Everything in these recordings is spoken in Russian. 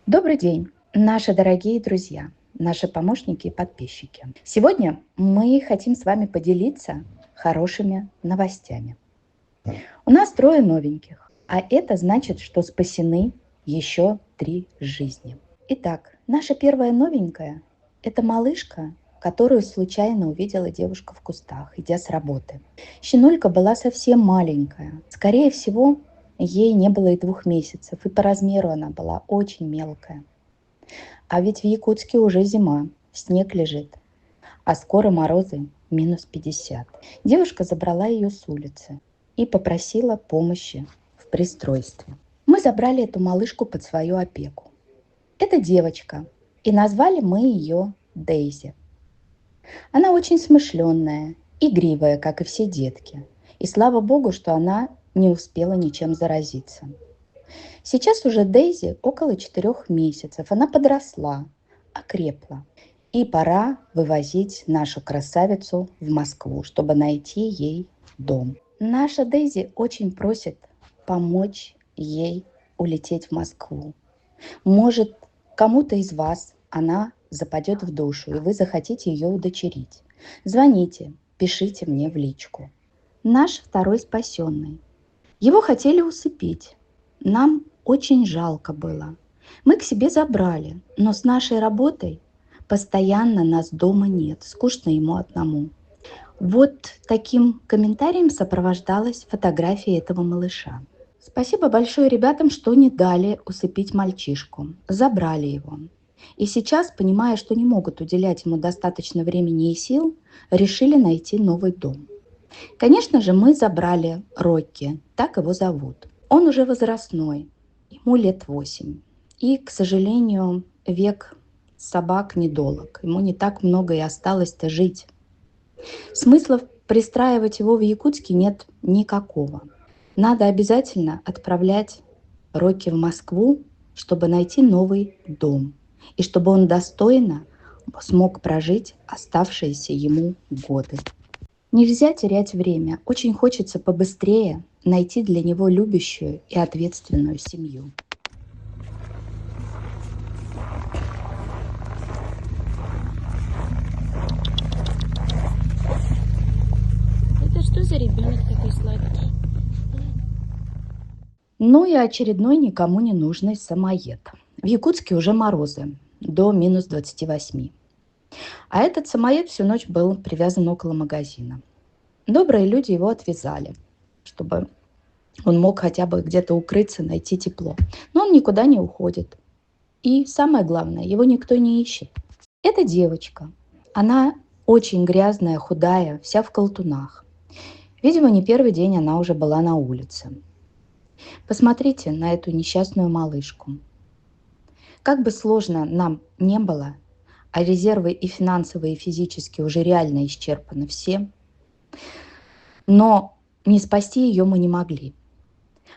Добрый день, наши дорогие друзья, наши помощники и подписчики. Сегодня мы хотим с вами поделиться хорошими новостями. У нас трое новеньких, а это значит, что спасены еще 3 жизни. Итак, наша первая новенькая– это малышка, которую случайно увидела девушка в кустах, идя с работы. Щенулька была совсем маленькая. Скорее всего, ей не было и 2 месяцев, и по размеру она была очень мелкая. А ведь в Якутске уже зима, снег лежит, а скоро морозы -50. Девушка забрала ее с улицы и попросила помощи в пристройстве. Мы забрали эту малышку под свою опеку. Это девочка, и назвали мы ее Дейзи. Она очень смышленная, игривая, как и все детки. И слава богу, что она не успела ничем заразиться. Сейчас уже Дейзи около 4 месяцев. Она подросла, окрепла. И пора вывозить нашу красавицу в Москву, чтобы найти ей дом. Наша Дейзи очень просит помочь ей улететь в Москву. Может, кому-то из вас она западет в душу, и вы захотите ее удочерить. Звоните, пишите мне в личку. Наш второй спасенный. Его хотели усыпить. Нам очень жалко было. Мы к себе забрали, но с нашей работой постоянно нас дома нет, скучно ему одному. Вот таким комментарием сопровождалась фотография этого малыша. Спасибо большое ребятам, что не дали усыпить мальчишку, забрали его. И сейчас, понимая, что не могут уделять ему достаточно времени и сил, решили найти новый дом. Конечно же, мы забрали Рокки, так его зовут. Он уже возрастной, ему лет 8. И, к сожалению, век собак недолог. Ему не так много и осталось-то жить. Смысла пристраивать его в Якутске нет никакого. Надо обязательно отправлять Рокки в Москву, чтобы найти новый дом. И чтобы он достойно смог прожить оставшиеся ему годы. Нельзя терять время. Очень хочется побыстрее найти для него любящую и ответственную семью. Это что за ребенок такой сладкий? Ну и очередной никому не нужный самоед. В Якутске уже морозы до -28. А этот самоед всю ночь был привязан около магазина. Добрые люди его отвязали, чтобы он мог хотя бы где-то укрыться, найти тепло. Но он никуда не уходит. И самое главное, его никто не ищет. Это девочка. Она очень грязная, худая, вся в колтунах. Видимо, не первый день она уже была на улице. Посмотрите на эту несчастную малышку. Как бы сложно нам не было, а резервы и финансовые, и физические уже реально исчерпаны все, но не спасти ее мы не могли.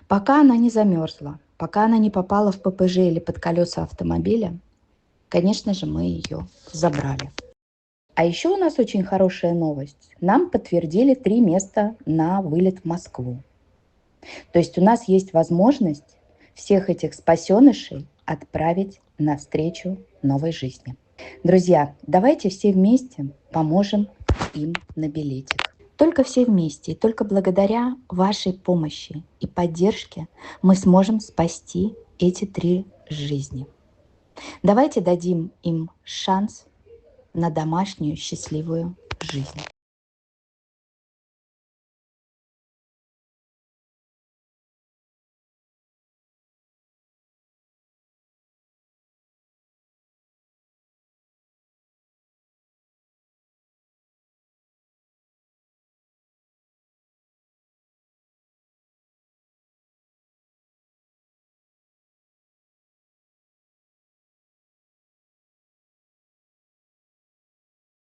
Пока она не замерзла, пока она не попала в ППЖ или под колеса автомобиля, конечно же, мы ее забрали. А еще у нас очень хорошая новость. Нам подтвердили 3 места на вылет в Москву. То есть у нас есть возможность всех этих спасенышей отправить навстречу новой жизни. Друзья, давайте все вместе поможем им на билетик. Только все вместе и только благодаря вашей помощи и поддержке мы сможем спасти эти 3 жизни. Давайте дадим им шанс на домашнюю счастливую жизнь.